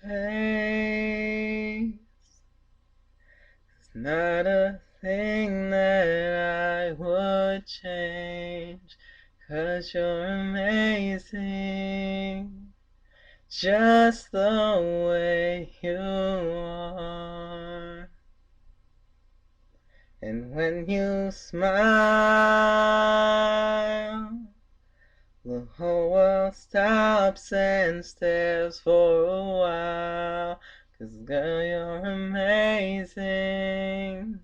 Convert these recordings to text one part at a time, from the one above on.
face. It's not a thing that I would change, 'cause you're amazing, just the way you are. And when you smile, the whole world stops and stares for a while. 'Cause girl, you're amazing,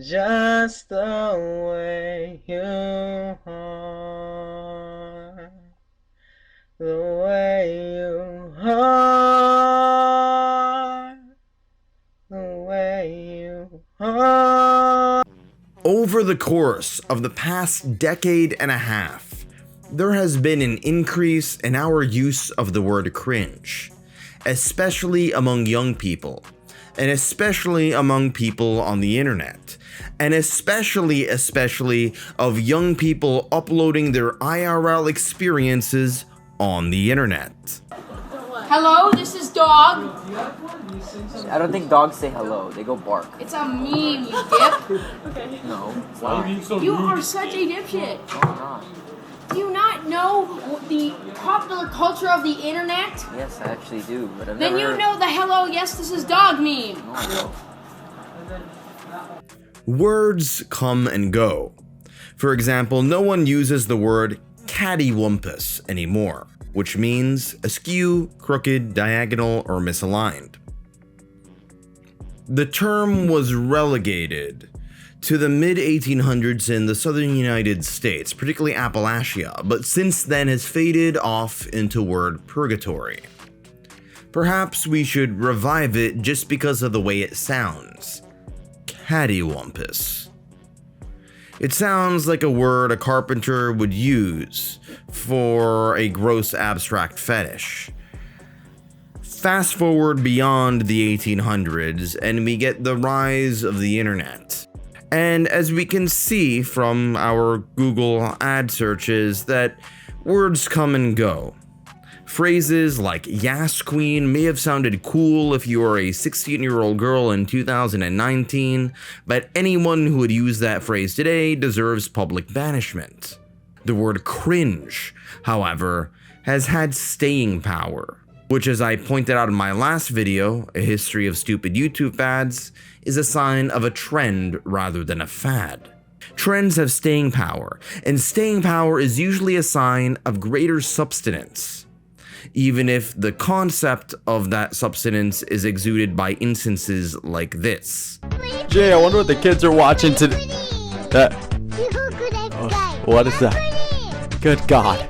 just the way you are. The way you are. The way you are. Over the course of the past decade and a half, there has been an increase in our use of the word cringe, especially among young people, and especially among people on the internet, and especially of young people uploading their IRL experiences on the internet. Hello, this is Dog. I don't think dogs say hello, they go bark. It's a meme, you dip. Okay. No. Why are you being so You rude? are such a dipshit. No, I'm not. Do you not know the popular culture of the internet? Yes, I actually do, but I've Then never... you know the hello, yes, this is Dog meme. No, I don't. Words come and go. For example, no one uses the word cattywampus anymore, which means askew, crooked, diagonal, or misaligned. The term was relegated to the mid-1800s in the southern United States, particularly Appalachia, but since then has faded off into word purgatory. Perhaps we should revive it just because of the way it sounds. Cattywampus. It sounds like a word a carpenter would use for a gross abstract fetish. Fast forward beyond the 1800s and we get the rise of the internet. And as we can see from our Google ad searches that words come and go. Phrases like "Yas Queen" may have sounded cool if you were a 16-year-old girl in 2019, but anyone who would use that phrase today deserves public banishment. The word cringe, however, has had staying power, which, as I pointed out in my last video, A History of Stupid YouTube Fads, is a sign of a trend rather than a fad. Trends have staying power, and staying power is usually a sign of greater substance, even if the concept of that substance is exuded by instances like this. Jay, I wonder what the kids are watching today. What is that? Good God.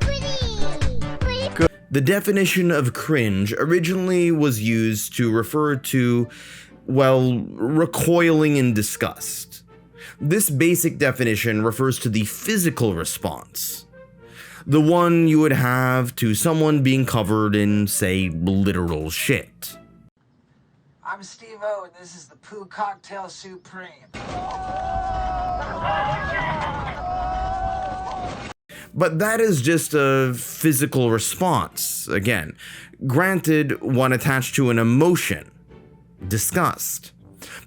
The definition of cringe originally was used to refer to, well, recoiling in disgust. This basic definition refers to the physical response, the one you would have to someone being covered in, say, literal shit. I'm Steve-O, and this is the Poo Cocktail Supreme. But that is just a physical response, again. Granted, one attached to an emotion. Disgust.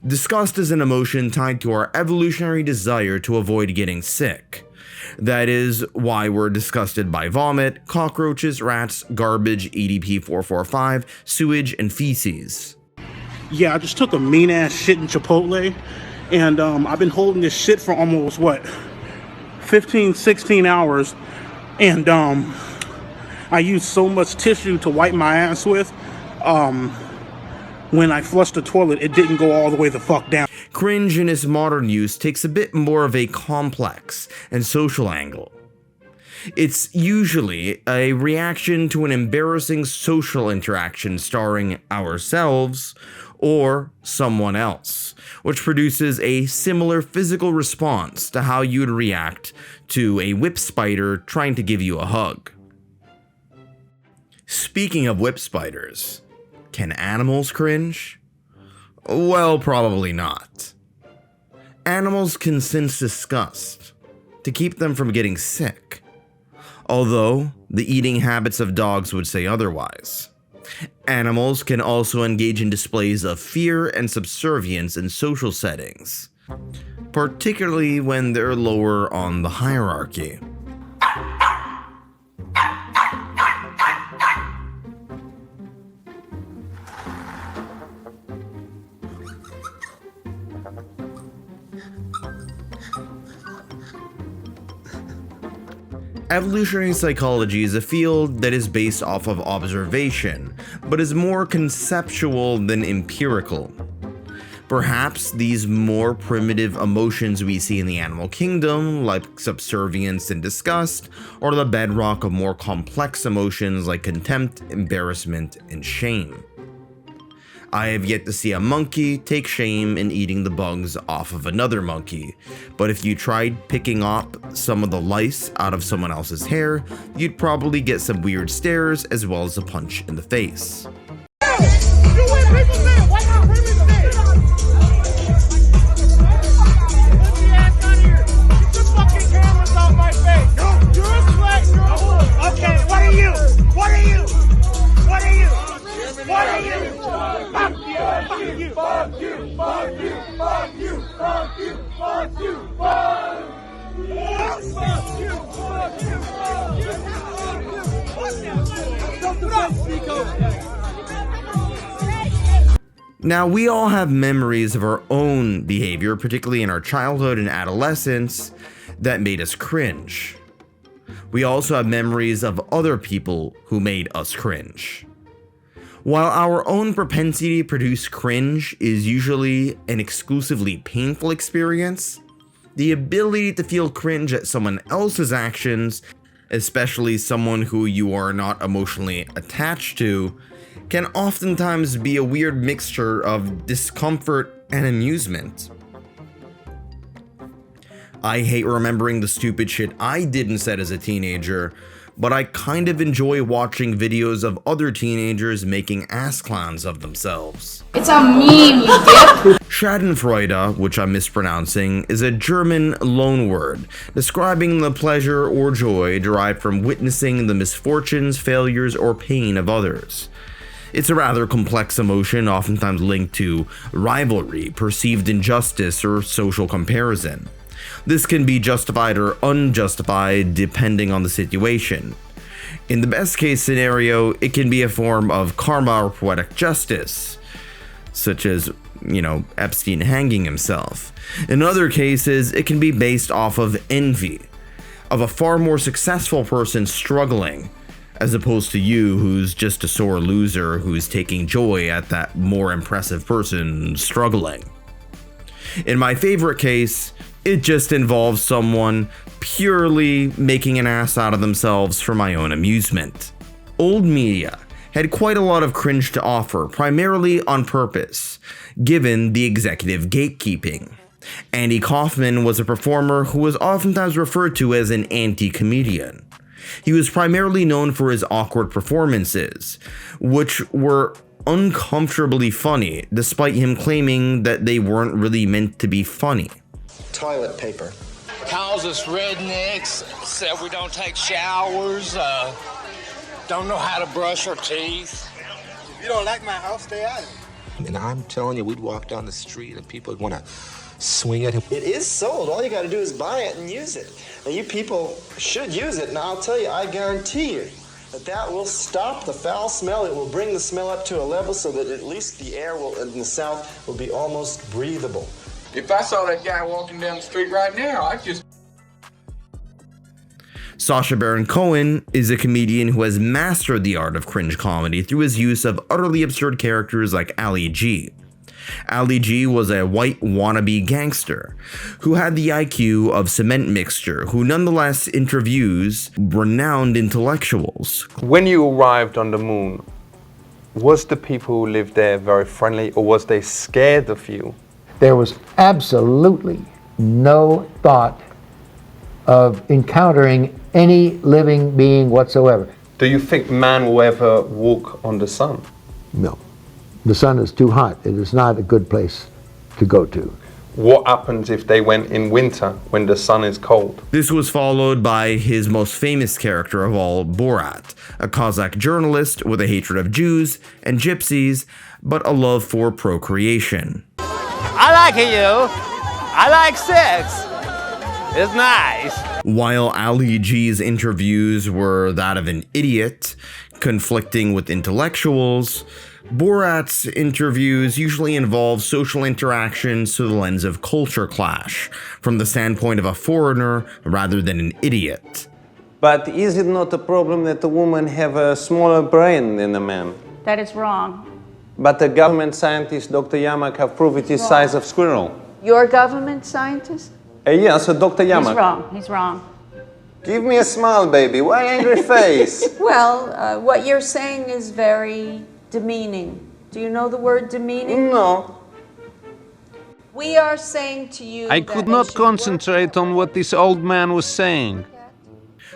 Disgust is an emotion tied to our evolutionary desire to avoid getting sick. That is why we're disgusted by vomit, cockroaches, rats, garbage, EDP-445, sewage, and feces. Yeah, I just took a mean-ass shit in Chipotle, and I've been holding this shit for almost, 15, 16 hours, and I used so much tissue to wipe my ass with, when I flushed the toilet, it didn't go all the way the fuck down. Cringe in its modern use takes a bit more of a complex and social angle. It's usually a reaction to an embarrassing social interaction starring ourselves or someone else, which produces a similar physical response to how you'd react to a whip spider trying to give you a hug. Speaking of whip spiders, can animals cringe? Well, probably not. Animals can sense disgust to keep them from getting sick, although the eating habits of dogs would say otherwise. Animals can also engage in displays of fear and subservience in social settings, particularly when they're lower on the hierarchy. Evolutionary psychology is a field that is based off of observation, but is more conceptual than empirical. Perhaps these more primitive emotions we see in the animal kingdom, like subservience and disgust, are the bedrock of more complex emotions like contempt, embarrassment, and shame. I have yet to see a monkey take shame in eating the bugs off of another monkey, but if you tried picking up some of the lice out of someone else's hair, you'd probably get some weird stares as well as a punch in the face. Now, we all have memories of our own behavior, particularly in our childhood and adolescence, that made us cringe. We also have memories of other people who made us cringe. While our own propensity to produce cringe is usually an exclusively painful experience, the ability to feel cringe at someone else's actions, especially someone who you are not emotionally attached to, can oftentimes be a weird mixture of discomfort and amusement. I hate remembering the stupid shit I did and said as a teenager, but I kind of enjoy watching videos of other teenagers making ass clowns of themselves. It's a meme, you dip. Schadenfreude, which I'm mispronouncing, is a German loanword describing the pleasure or joy derived from witnessing the misfortunes, failures, or pain of others. It's a rather complex emotion, oftentimes linked to rivalry, perceived injustice, or social comparison. This can be justified or unjustified depending on the situation. In the best case scenario, it can be a form of karma or poetic justice, such as, Epstein hanging himself. In other cases, it can be based off of envy, of a far more successful person struggling, as opposed to you who's just a sore loser who's taking joy at that more impressive person struggling. In my favorite case, it just involves someone purely making an ass out of themselves for my own amusement. Old media had quite a lot of cringe to offer, primarily on purpose, given the executive gatekeeping. Andy Kaufman was a performer who was oftentimes referred to as an anti-comedian. He was primarily known for his awkward performances, which were uncomfortably funny, despite him claiming that they weren't really meant to be funny. Toilet paper. Calls us rednecks, said we don't take showers, don't know how to brush our teeth. If you don't like my house, stay out of it. And I'm telling you, we'd walk down the street and people would want to swing at him. It is sold. All you got to do is buy it and use it. Now, you people should use it, and I'll tell you, I guarantee you that will stop the foul smell. It will bring the smell up to a level so that at least the air in the South will be almost breathable. If I saw that guy walking down the street right now, I'd just... Sacha Baron Cohen is a comedian who has mastered the art of cringe comedy through his use of utterly absurd characters like Ali G. Ali G was a white wannabe gangster who had the IQ of cement mixture, who nonetheless interviews renowned intellectuals. When you arrived on the moon, was the people who lived there very friendly, or was they scared of you? There was absolutely no thought of encountering any living being whatsoever. Do you think man will ever walk on the sun? No. The sun is too hot. It is not a good place to go to. What happens if they went in winter when the sun is cold? This was followed by his most famous character of all, Borat, a Kazakh journalist with a hatred of Jews and gypsies, but a love for procreation. I like you. I like sex. It's nice. While Ali G's interviews were that of an idiot, conflicting with intellectuals, Borat's interviews usually involve social interactions through the lens of culture clash, from the standpoint of a foreigner rather than an idiot. But is it not a problem that a woman have a smaller brain than a man? That is wrong. But the government scientist, Dr. Yamak, have proved it is size of squirrel. Your government scientist? Yes, Dr. Yamak. He's wrong. He's wrong. Give me a smile, baby. Why angry face? Well, what you're saying is very demeaning. Do you know the word demeaning? No. We are saying to you I could not concentrate on what this old man was saying.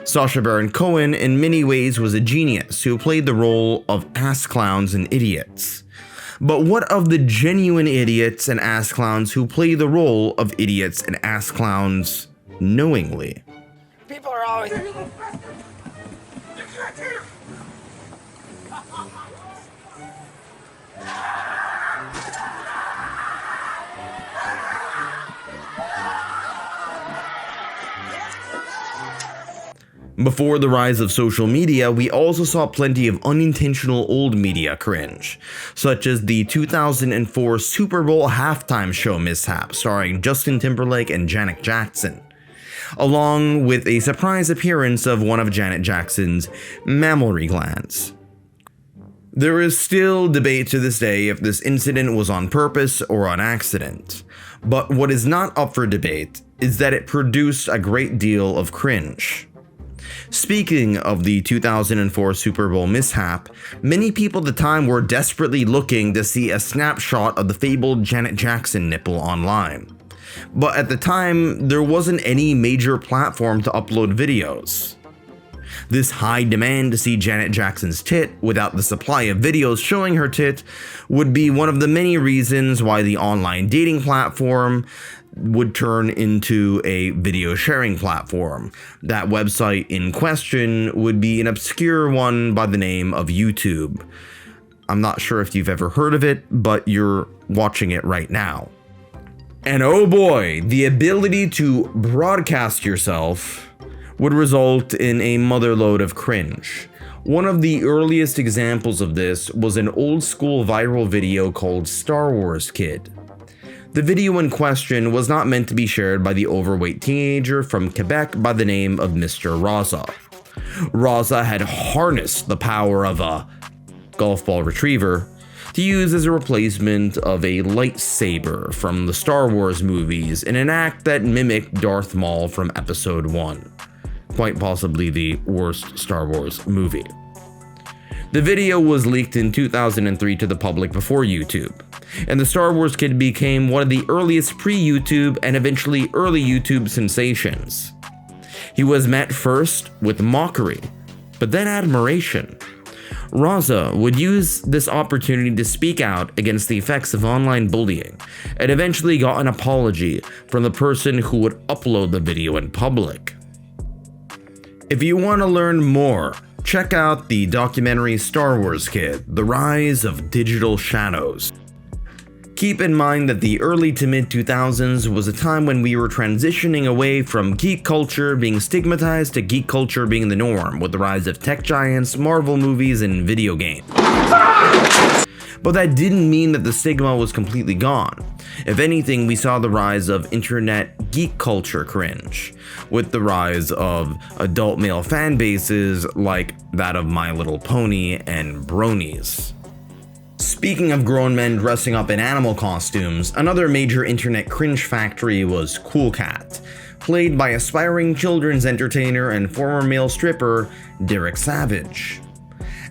Sacha Baron Cohen in many ways was a genius who played the role of ass clowns and idiots. But what of the genuine idiots and ass clowns who play the role of idiots and ass clowns knowingly? People are always... Before the rise of social media, we also saw plenty of unintentional old media cringe, such as the 2004 Super Bowl halftime show mishap starring Justin Timberlake and Janet Jackson, along with a surprise appearance of one of Janet Jackson's mammary glands. There is still debate to this day if this incident was on purpose or on accident, but what is not up for debate is that it produced a great deal of cringe. Speaking of the 2004 Super Bowl mishap, many people at the time were desperately looking to see a snapshot of the fabled Janet Jackson nipple online. But at the time, there wasn't any major platform to upload videos. This high demand to see Janet Jackson's tit without the supply of videos showing her tit would be one of the many reasons why the online dating platform would turn into a video sharing platform. That website in question would be an obscure one by the name of YouTube. I'm not sure if you've ever heard of it, but you're watching it right now. And oh boy, the ability to broadcast yourself would result in a motherload of cringe. One of the earliest examples of this was an old school viral video called Star Wars Kid. The video in question was not meant to be shared by the overweight teenager from Quebec by the name of Mr. Raza. Raza had harnessed the power of a golf ball retriever to use as a replacement of a lightsaber from the Star Wars movies in an act that mimicked Darth Maul from Episode 1. Quite possibly the worst Star Wars movie. The video was leaked in 2003 to the public before YouTube, and the Star Wars Kid became one of the earliest pre-YouTube and eventually early YouTube sensations. He was met first with mockery, but then admiration. Raza would use this opportunity to speak out against the effects of online bullying, and eventually got an apology from the person who would upload the video in public. If you want to learn more, check out the documentary Star Wars Kid: The Rise of Digital Shadows. Keep in mind that the early to mid 2000s was a time when we were transitioning away from geek culture being stigmatized to geek culture being the norm, with the rise of tech giants, Marvel movies, and video games. But that didn't mean that the stigma was completely gone. If anything, we saw the rise of internet geek culture cringe, with the rise of adult male fan bases like that of My Little Pony and Bronies. Speaking of grown men dressing up in animal costumes, another major internet cringe factory was Cool Cat, played by aspiring children's entertainer and former male stripper Derek Savage.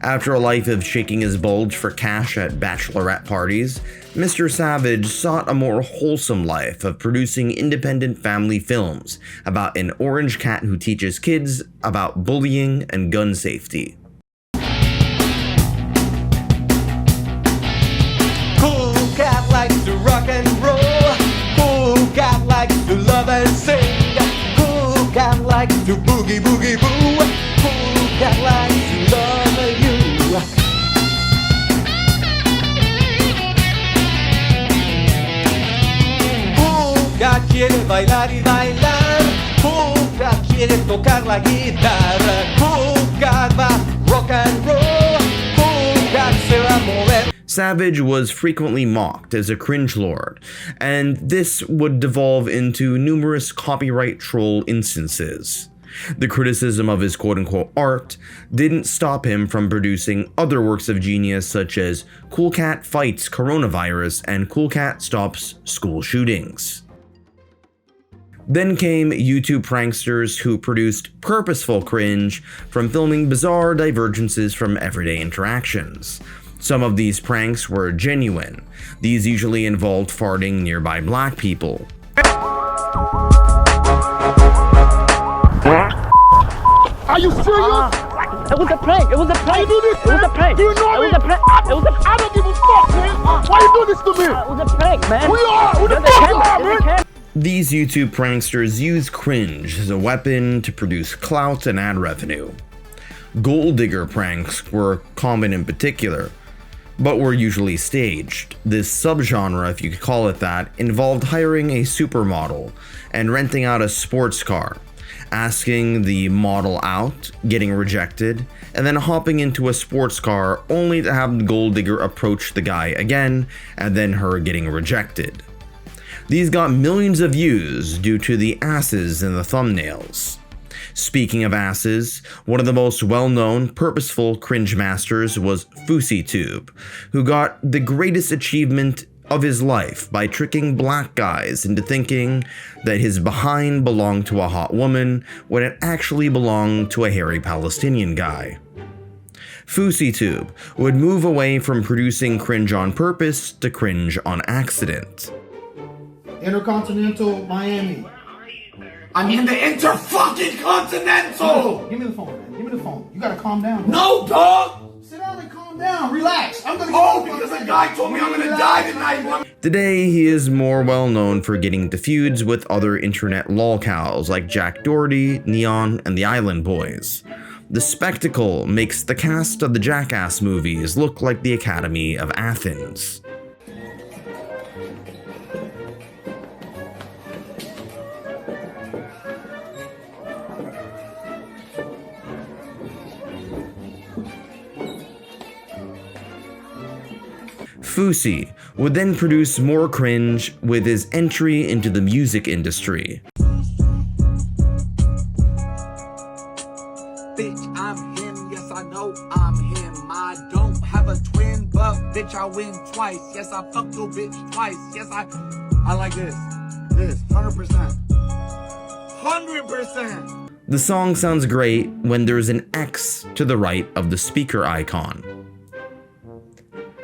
After a life of shaking his bulge for cash at bachelorette parties, Mr. Savage sought a more wholesome life of producing independent family films about an orange cat who teaches kids about bullying and gun safety. Cool cat likes to rock and roll. Cool likes to boogie boogie boo? Who that likes to love you? Who quiere bailar y bailar? Who quiere tocar la guitarra? Who va rock and roll? Who se va a mover? Savage was frequently mocked as a cringe lord, and this would devolve into numerous copyright troll instances. The criticism of his quote-unquote art didn't stop him from producing other works of genius such as Cool Cat Fights Coronavirus and Cool Cat Stops School Shootings. Then came YouTube pranksters who produced purposeful cringe from filming bizarre divergences from everyday interactions. Some of these pranks were genuine. These usually involved farting nearby black people. Are you serious? It was a prank. It was a prank. You do this, It was a prank. Do you know It me? was a prank. It was a I don't give a fuck, man. Why you do this to me? It was a prank, man. Who you are? Who the You're fuck you camera. are, You're the man? These YouTube pranksters use cringe as a weapon to produce clout and ad revenue. Gold digger pranks were common in particular, but were usually staged. This subgenre, if you could call it that, involved hiring a supermodel and renting out a sports car, asking the model out, getting rejected, and then hopping into a sports car only to have the gold digger approach the guy again, and then her getting rejected. These got millions of views due to the asses in the thumbnails. Speaking of asses, one of the most well-known purposeful cringe masters was FouseyTube, who got the greatest achievement of his life by tricking black guys into thinking that his behind belonged to a hot woman when it actually belonged to a hairy Palestinian guy. FouseyTube would move away from producing cringe on purpose to cringe on accident. Intercontinental Miami. I'm in the inter-fucking-continental! No, give me the phone, man. Give me the phone. You gotta calm down. Bro. No, dog! Sit down and calm down. Relax. I'm gonna because a guy told me I'm gonna die tonight. Today, he is more well known for getting into feuds with other internet lolcows like Jack Doherty, Neon, and the Island Boys. The spectacle makes the cast of the Jackass movies look like the Academy of Athens. Fousey would then produce more cringe with his entry into the music industry. Bitch, I'm him, yes I know I'm him. I don't have a twin, but bitch I win twice. Yes, I fucked your bitch twice. Yes, I like this. This, 100%. 100%! The song sounds great when there's an X to the right of the speaker icon.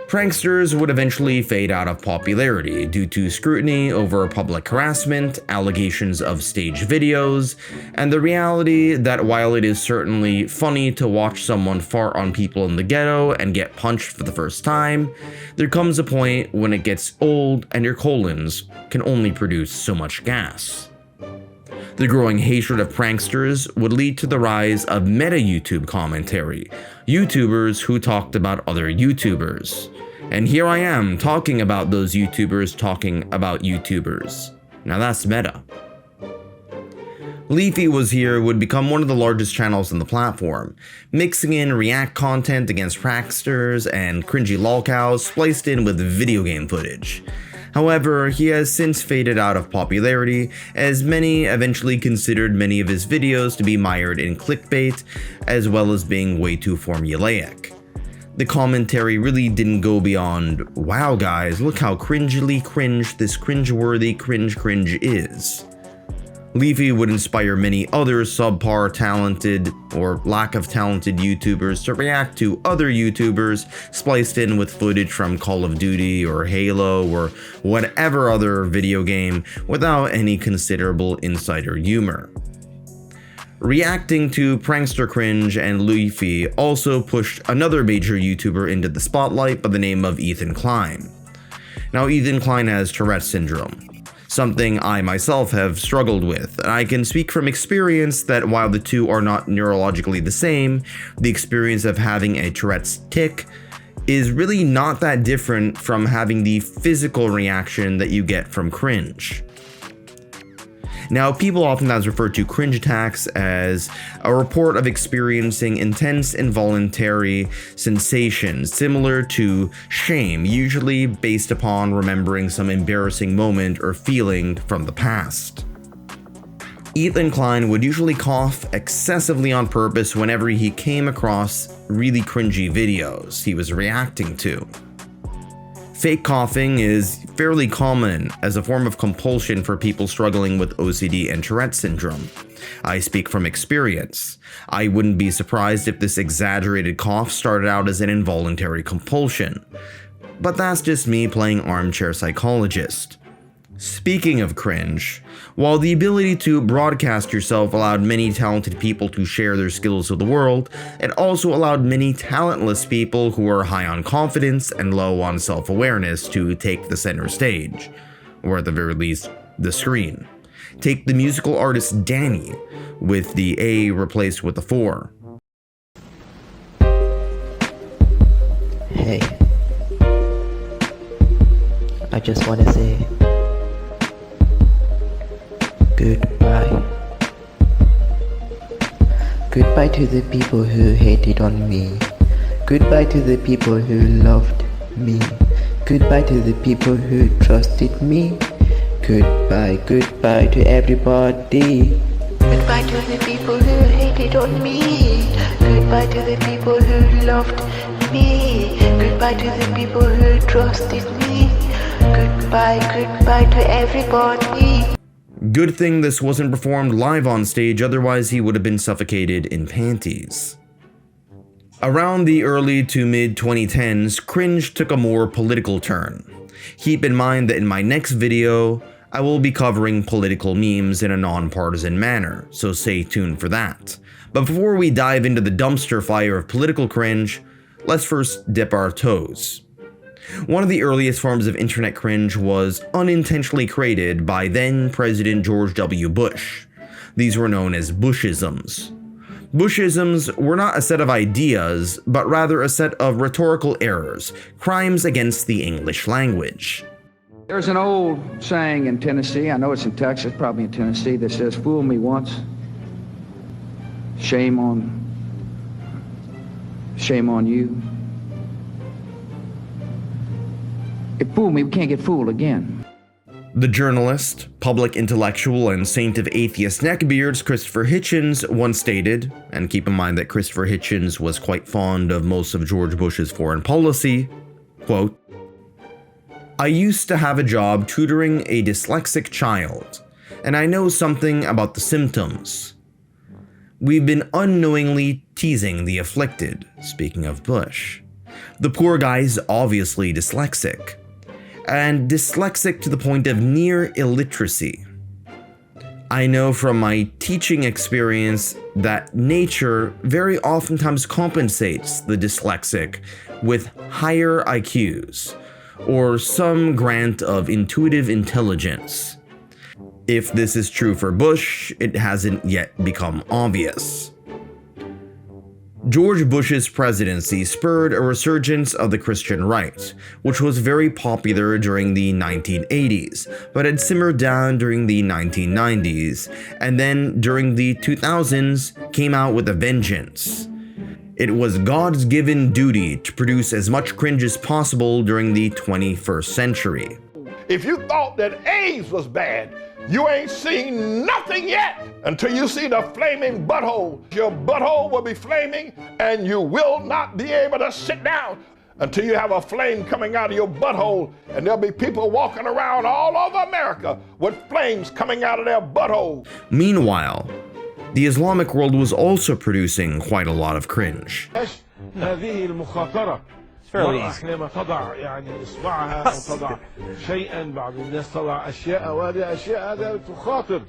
Pranksters would eventually fade out of popularity due to scrutiny over public harassment, allegations of staged videos, and the reality that while it is certainly funny to watch someone fart on people in the ghetto and get punched for the first time, there comes a point when it gets old and your colons can only produce so much gas. The growing hatred of pranksters would lead to the rise of meta-YouTube commentary, YouTubers who talked about other YouTubers. And here I am talking about those YouTubers talking about YouTubers. Now that's meta. Leafy Was Here would become one of the largest channels on the platform, mixing in react content against pranksters and cringy lolcows spliced in with video game footage. However, he has since faded out of popularity, as many eventually considered many of his videos to be mired in clickbait, as well as being way too formulaic. The commentary really didn't go beyond, wow guys, look how cringily cringe this cringeworthy cringe is. Leafy would inspire many other subpar talented or lack of talented YouTubers to react to other YouTubers spliced in with footage from Call of Duty or Halo or whatever other video game without any considerable insider humor. Reacting to prankster cringe and Leafy also pushed another major YouTuber into the spotlight by the name of Ethan Klein. Now, Ethan Klein has Tourette's syndrome. something I myself have struggled with, and I can speak from experience that while the two are not neurologically the same, the experience of having a Tourette's tic is really not that different from having the physical reaction that you get from cringe. Now, people oftentimes refer to cringe attacks as a report of experiencing intense involuntary sensations similar to shame, usually based upon remembering some embarrassing moment or feeling from the past. Ethan Klein would usually cough excessively on purpose whenever he came across really cringy videos he was reacting to. Fake coughing is fairly common as a form of compulsion for people struggling with OCD and Tourette syndrome. I speak from experience. I wouldn't be surprised if this exaggerated cough started out as an involuntary compulsion. But that's just me playing armchair psychologist. Speaking of cringe, while the ability to broadcast yourself allowed many talented people to share their skills with the world, it also allowed many talentless people who are high on confidence and low on self-awareness to take the center stage, or at the very least, the screen. Take the musical artist Danny, with the A replaced with the 4. Hey, I just want to say goodbye. Goodbye to the people who hated on me. Goodbye to the people who loved me. Goodbye to the people who trusted me. Goodbye, goodbye to everybody. Goodbye to the people who hated on me. Goodbye to the people who loved me. Goodbye to the people who trusted me. Goodbye, goodbye to everybody. Good thing this wasn't performed live on stage, otherwise he would have been suffocated in panties. Around the early to mid 2010s, cringe took a more political turn. Keep in mind that in my next video, I will be covering political memes in a non-partisan manner, so stay tuned for that. But before we dive into the dumpster fire of political cringe, let's first dip our toes. One of the earliest forms of internet cringe was unintentionally created by then President George W. Bush. These were known as Bushisms. Bushisms were not a set of ideas, but rather a set of rhetorical errors, crimes against the English language. There's an old saying in Tennessee, I know it's in Texas, probably in Tennessee, that says, "Fool me once, shame on you." If fool me, we can't get fooled again. The journalist, public intellectual, and saint of atheist neckbeards Christopher Hitchens once stated, and keep in mind that Christopher Hitchens was quite fond of most of George Bush's foreign policy, quote, "I used to have a job tutoring a dyslexic child, and I know something about the symptoms. We've been unknowingly teasing the afflicted," speaking of Bush. The poor guy's obviously dyslexic, and dyslexic to the point of near illiteracy. I know from my teaching experience that nature very oftentimes compensates the dyslexic with higher IQs, or some grant of intuitive intelligence. If this is true for Bush, it hasn't yet become obvious. George Bush's presidency spurred a resurgence of the Christian right, which was very popular during the 1980s, but had simmered down during the 1990s, and then during the 2000s came out with a vengeance. It was God's given duty to produce as much cringe as possible during the 21st century. If you thought that AIDS was bad, you ain't seen nothing yet until you see the flaming butthole. Your butthole will be flaming and you will not be able to sit down until you have a flame coming out of your butthole, and there'll be people walking around all over America with flames coming out of their butthole. Meanwhile, the Islamic world was also producing quite a lot of cringe. حينما تضع يعني إصبعها أو تضع شيئا بعض الناس تضع أشياء، وهذه أشياء هذا تخاطر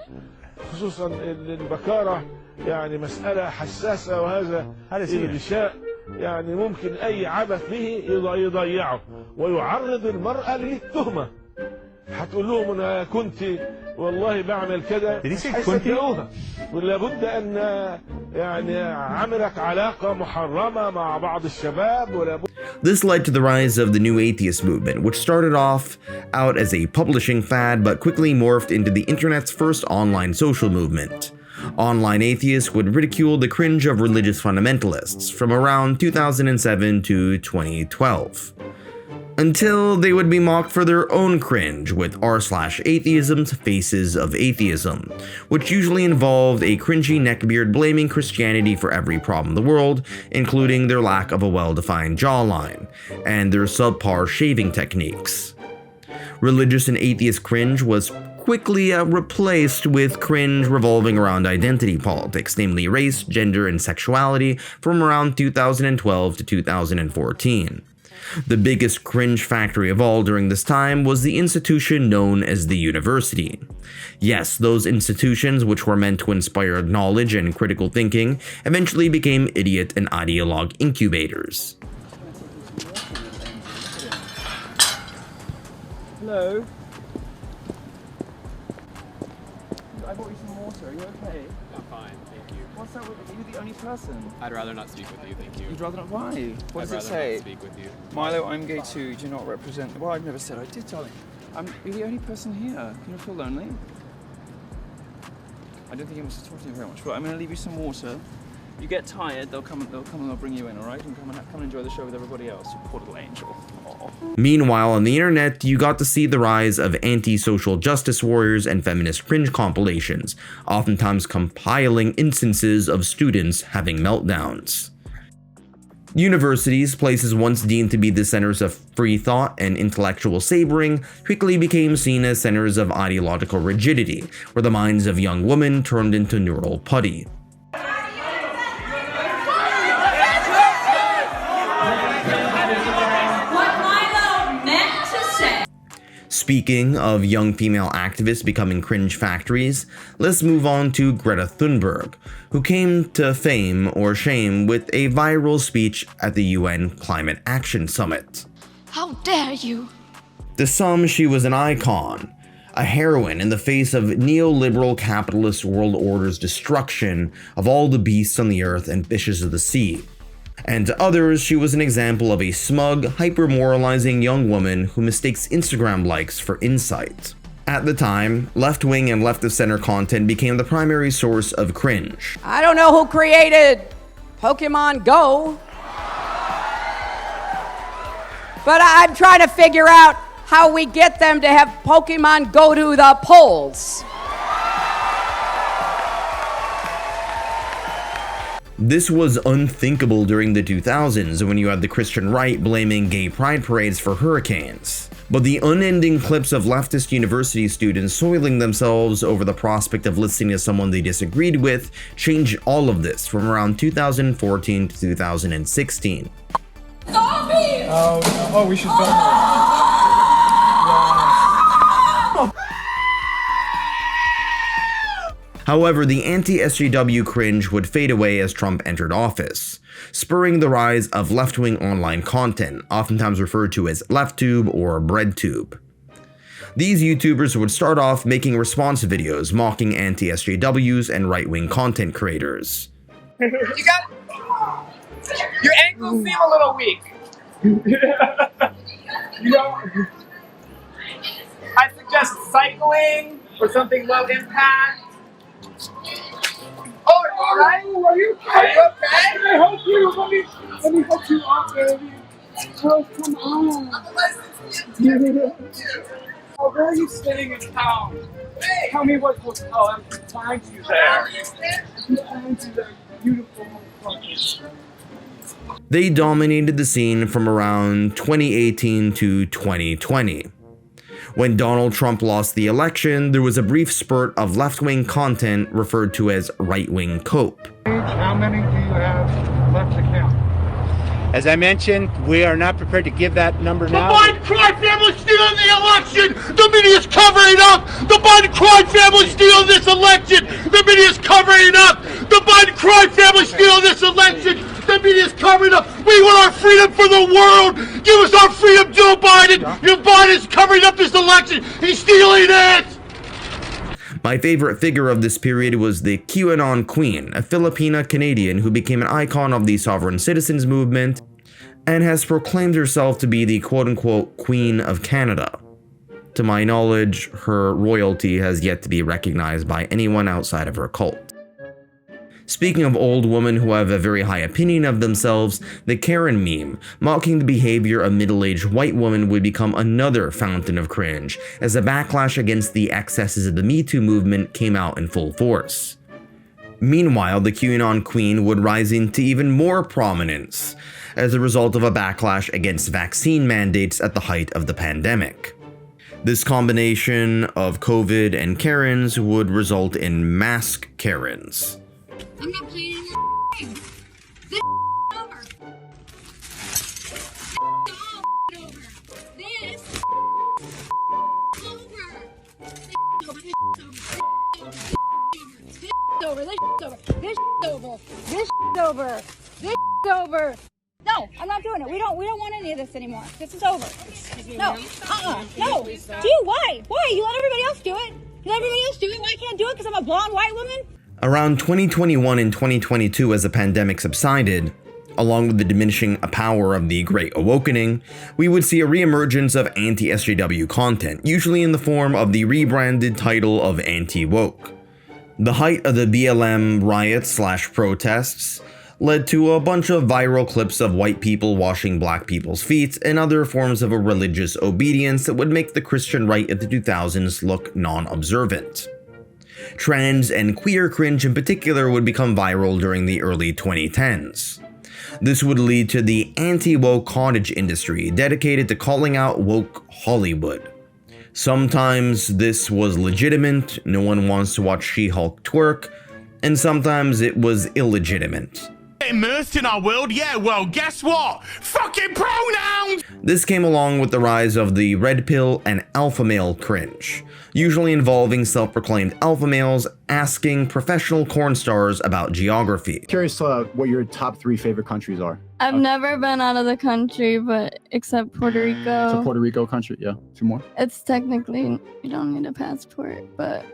خصوصا البكارة، يعني مسألة حساسة، وهذا الغشاء يعني ممكن أي عبث به يضيعه ويعرض المرأة للتهمة. هتقول لهم انا كنت والله بعمل كده هيصدقوها ولا بد ان يعني عملك علاقه محرمه مع بعض الشباب ولا بد. This led to the rise of the new atheist movement, which started off out as a publishing fad but quickly morphed into the internet's first online social movement. Online atheists would ridicule the cringe of religious fundamentalists from around 2007 to 2012. Until they would be mocked for their own cringe with r/atheism's Faces of Atheism, which usually involved a cringy neckbeard blaming Christianity for every problem in the world, including their lack of a well-defined jawline, and their subpar shaving techniques. Religious and atheist cringe was quickly replaced with cringe revolving around identity politics, namely race, gender, and sexuality, from around 2012 to 2014. The biggest cringe factory of all during this time was the institution known as the university. Yes, those institutions which were meant to inspire knowledge and critical thinking eventually became idiot and ideologue incubators. Hello? I bought you some water, are you okay? I'm fine, thank you. What's up with you? You're the only person. I'd rather not speak with you, thank you. You'd rather not? Why? What I'd does it rather say? not speak with you. Milo, I'm gay too. Do not represent. Well, I've never said I did, darling. You're the only person here. You don't feel lonely? I don't think he wants to talk to you very much. But I'm going to leave you some water. You get tired, they'll come and they'll bring you in, all right? And come and enjoy the show with everybody else. You poor little angel. Aww. Meanwhile, on the internet, you got to see the rise of anti-social justice warriors and feminist cringe compilations, oftentimes compiling instances of students having meltdowns. Universities, places once deemed to be the centers of free thought and intellectual savoring, quickly became seen as centers of ideological rigidity, where the minds of young women turned into neural putty. Speaking of young female activists becoming cringe factories, let's move on to Greta Thunberg, who came to fame or shame with a viral speech at the UN Climate Action Summit. How dare you? To some, she was an icon, a heroine in the face of neoliberal capitalist world order's destruction of all the beasts on the earth and fishes of the sea. And to others, she was an example of a smug, hyper-moralizing young woman who mistakes Instagram likes for insight. At the time, left-wing and left-of-center content became the primary source of cringe. I don't know who created Pokemon Go, but I'm trying to figure out how we get them to have Pokemon go to the polls. This was unthinkable during the 2000s when you had the Christian right blaming gay pride parades for hurricanes. But the unending clips of leftist university students soiling themselves over the prospect of listening to someone they disagreed with changed all of this from around 2014 to 2016. Zombies! Oh, we should film However, the anti-SJW cringe would fade away as Trump entered office, spurring the rise of left-wing online content, oftentimes referred to as Leftube or Breadtube. These YouTubers would start off making response videos mocking anti-SJWs and right-wing content creators. You got your ankles seem a little weak. You know, I suggest cycling or something low impact. Oh, all right. Are you okay? Are you okay? Can I help you? Let me help you up, baby. Oh, come on. Oh, where are you staying in town? Tell me what hotel. I can find you there. I can find you there. Beautiful motherfuckers. They dominated the scene from around 2018 to 2020. When Donald Trump lost the election, there was a brief spurt of left-wing content referred to as right-wing cope. How many do you have left to count? As I mentioned, we are not prepared to give that number now. The Biden crime family stealing the election! The media's covering it up! The Biden crime family stealing this election! The media's covering it up! The Biden crime family stealing this election! The The media's covering up. We want our freedom for the world. Give us our freedom, Joe Biden. Joe Biden's covering up this election. He's stealing it. My favorite figure of this period was the Qanon Queen, a Filipina Canadian who became an icon of the sovereign citizens movement and has proclaimed herself to be the quote-unquote Queen of Canada. To my knowledge, her royalty has yet to be recognized by anyone outside of her cult. Speaking of old women who have a very high opinion of themselves, the Karen meme, mocking the behavior of middle-aged white women, would become another fountain of cringe, as a backlash against the excesses of the Me Too movement came out in full force. Meanwhile, the QAnon Queen would rise into even more prominence as a result of a backlash against vaccine mandates at the height of the pandemic. This combination of COVID and Karens would result in mask Karens. I'm not playing your game. This over. Over. This over. This over. No, I'm not doing it. We don't want any of this anymore. This is over. No. No. Do you? Why? Why? You let everybody else do it. You let everybody else do it. Why I can't do it? Because I'm a blonde white woman? Around 2021 and 2022, as the pandemic subsided, along with the diminishing power of the Great Awakening, we would see a reemergence of anti-SJW content, usually in the form of the rebranded title of anti-woke. The height of the BLM riots/protests led to a bunch of viral clips of white people washing black people's feet and other forms of a religious obedience that would make the Christian right of the 2000s look non-observant. Trans and queer cringe in particular would become viral during the early 2010s. This would lead to the anti-woke cottage industry dedicated to calling out woke Hollywood. Sometimes this was legitimate, no one wants to watch She-Hulk twerk, and sometimes it was illegitimate. Immersed in our world? Yeah, well, guess what? Fucking pronouns! This came along with the rise of the red pill and alpha male cringe, usually involving self-proclaimed alpha males asking professional corn stars about geography. Curious what your top 3 favorite countries are. I've never been out of the country, but except Puerto Rico. So Puerto Rico country, yeah. 2 more? It's technically, you don't need a passport, but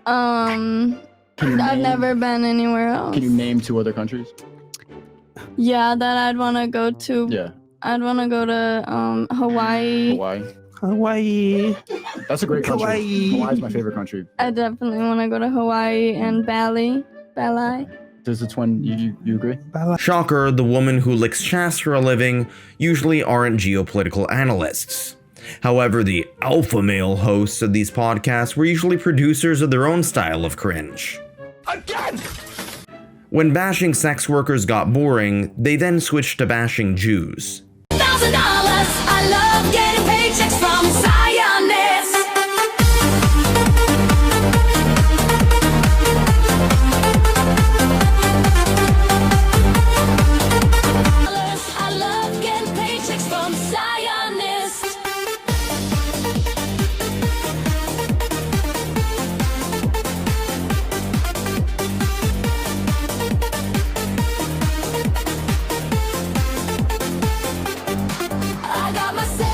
I've never been anywhere else. Can you name 2 other countries? Yeah, that I'd want to go to. Yeah. I'd want to go to Hawaii. Hawaii. That's a great country. Hawaii's my favorite country. I definitely want to go to Hawaii and Bali. Does the twin, you agree? Shocker, the woman who licks chass for a living usually aren't geopolitical analysts. However, the alpha male hosts of these podcasts were usually producers of their own style of cringe. Again! When bashing sex workers got boring, they then switched to bashing Jews. $1,000. I love getting paychecks from Zionists. I love getting paychecks from Zionists. I got my $7,000.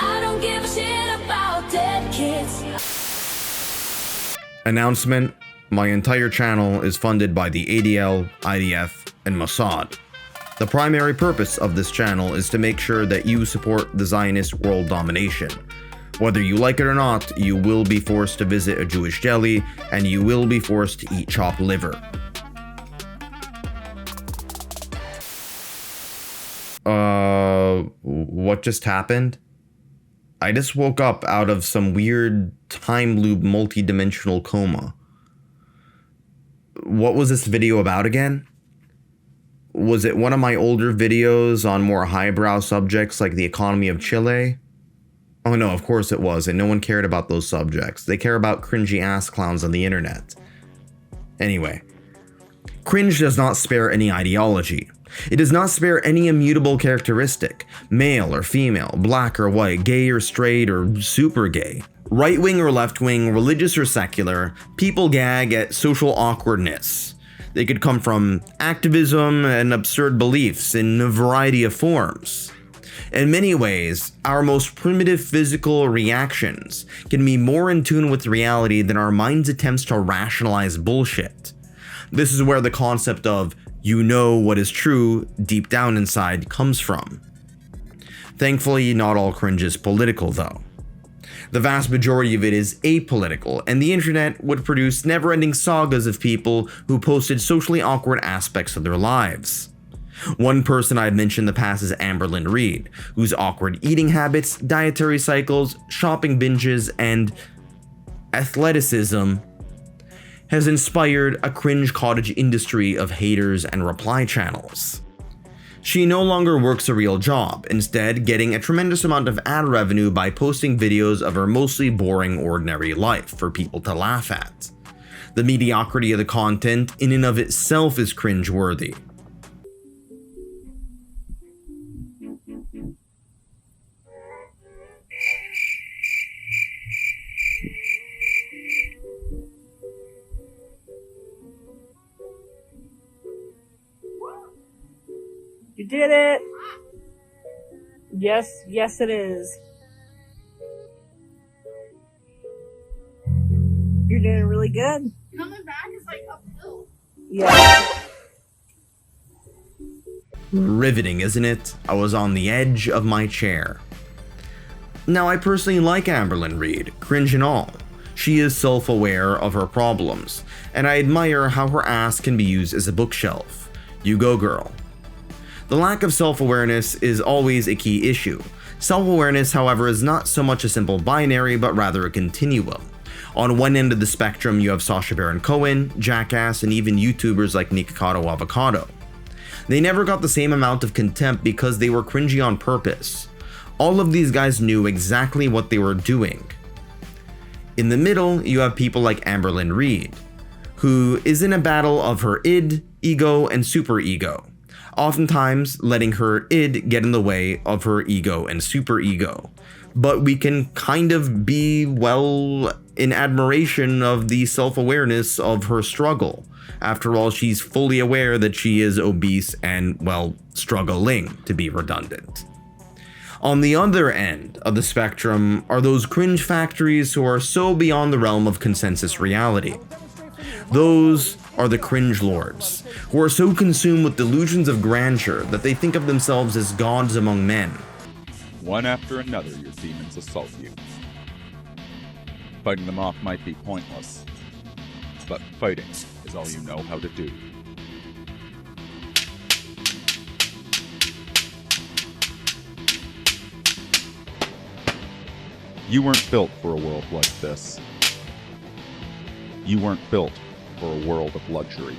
I don't give a shit about dead kids. Announcement: my entire channel is funded by the ADL, IDF, and Mossad. The primary purpose of this channel is to make sure that you support the Zionist world domination. Whether you like it or not, you will be forced to visit a Jewish deli, and you will be forced to eat chopped liver. What just happened? I just woke up out of some weird time loop multi-dimensional coma. What was this video about again? Was it one of my older videos on more highbrow subjects like the economy of Chile? Oh no, of course it was, and no one cared about those subjects. They care about cringy ass clowns on the internet. Anyway, cringe does not spare any ideology. It does not spare any immutable characteristic, male or female, black or white, gay or straight, or super gay. Right-wing or left-wing, religious or secular, people gag at social awkwardness. They could come from activism and absurd beliefs in a variety of forms. In many ways, our most primitive physical reactions can be more in tune with reality than our mind's attempts to rationalize bullshit. This is where the concept of "you know what is true deep down inside" comes from. Thankfully, not all cringe is political though. The vast majority of it is apolitical, and the internet would produce never-ending sagas of people who posted socially awkward aspects of their lives. One person I've mentioned in the past is Amberlynn Reid, whose awkward eating habits, dietary cycles, shopping binges, and athleticism has inspired a cringe cottage industry of haters and reply channels. She no longer works a real job, instead getting a tremendous amount of ad revenue by posting videos of her mostly boring, ordinary life for people to laugh at. The mediocrity of the content in and of itself is cringe-worthy. You did it! Yes, yes it is. You're doing really good. Coming back is like uphill. Yeah. Riveting, isn't it? I was on the edge of my chair. Now, I personally like Amberlynn Reid, cringe and all. She is self-aware of her problems, and I admire how her ass can be used as a bookshelf. You go, girl. The lack of self-awareness is always a key issue. Self-awareness, however, is not so much a simple binary, but rather a continuum. On one end of the spectrum, you have Sacha Baron Cohen, Jackass, and even YouTubers like Nikocado Avocado. They never got the same amount of contempt because they were cringy on purpose. All of these guys knew exactly what they were doing. In the middle, you have people like Amberlynn Reid, who is in a battle of her id, ego, and superego. Oftentimes letting her id get in the way of her ego and superego. But we can kind of be, well, in admiration of the self-awareness of her struggle. After all, she's fully aware that she is obese and, well, struggling, to be redundant. On the other end of the spectrum are those cringe factories who are so beyond the realm of consensus reality. Those are the cringe lords, who are so consumed with delusions of grandeur that they think of themselves as gods among men. One after another, your demons assault you. Fighting them off might be pointless, but fighting is all you know how to do. You weren't built for a world like this. You weren't built for a world of luxury.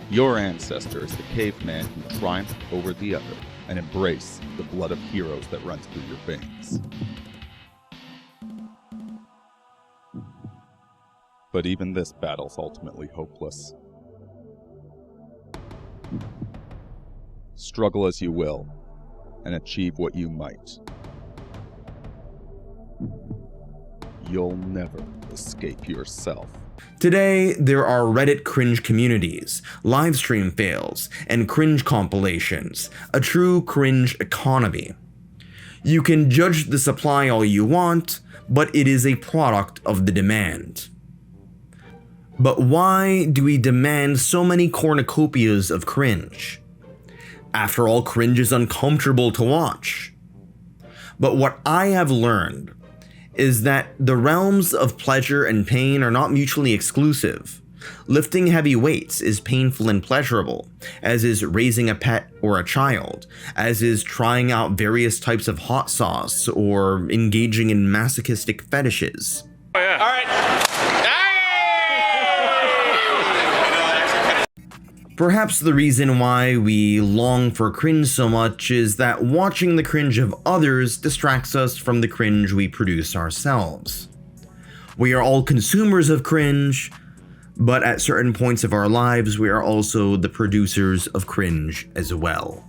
Your ancestor is the caveman who triumphed over the other and embraced the blood of heroes that runs through your veins. But even this battle's ultimately hopeless. Struggle as you will, and achieve what you might. You'll never escape yourself. Today, there are Reddit cringe communities, livestream fails, and cringe compilations, a true cringe economy. You can judge the supply all you want, but it is a product of the demand. But why do we demand so many cornucopias of cringe? After all, cringe is uncomfortable to watch. But what I have learned is that the realms of pleasure and pain are not mutually exclusive. Lifting heavy weights is painful and pleasurable, as is raising a pet or a child, as is trying out various types of hot sauce or engaging in masochistic fetishes. Oh, yeah. All right. Perhaps the reason why we long for cringe so much is that watching the cringe of others distracts us from the cringe we produce ourselves. We are all consumers of cringe, but at certain points of our lives, we are also the producers of cringe as well.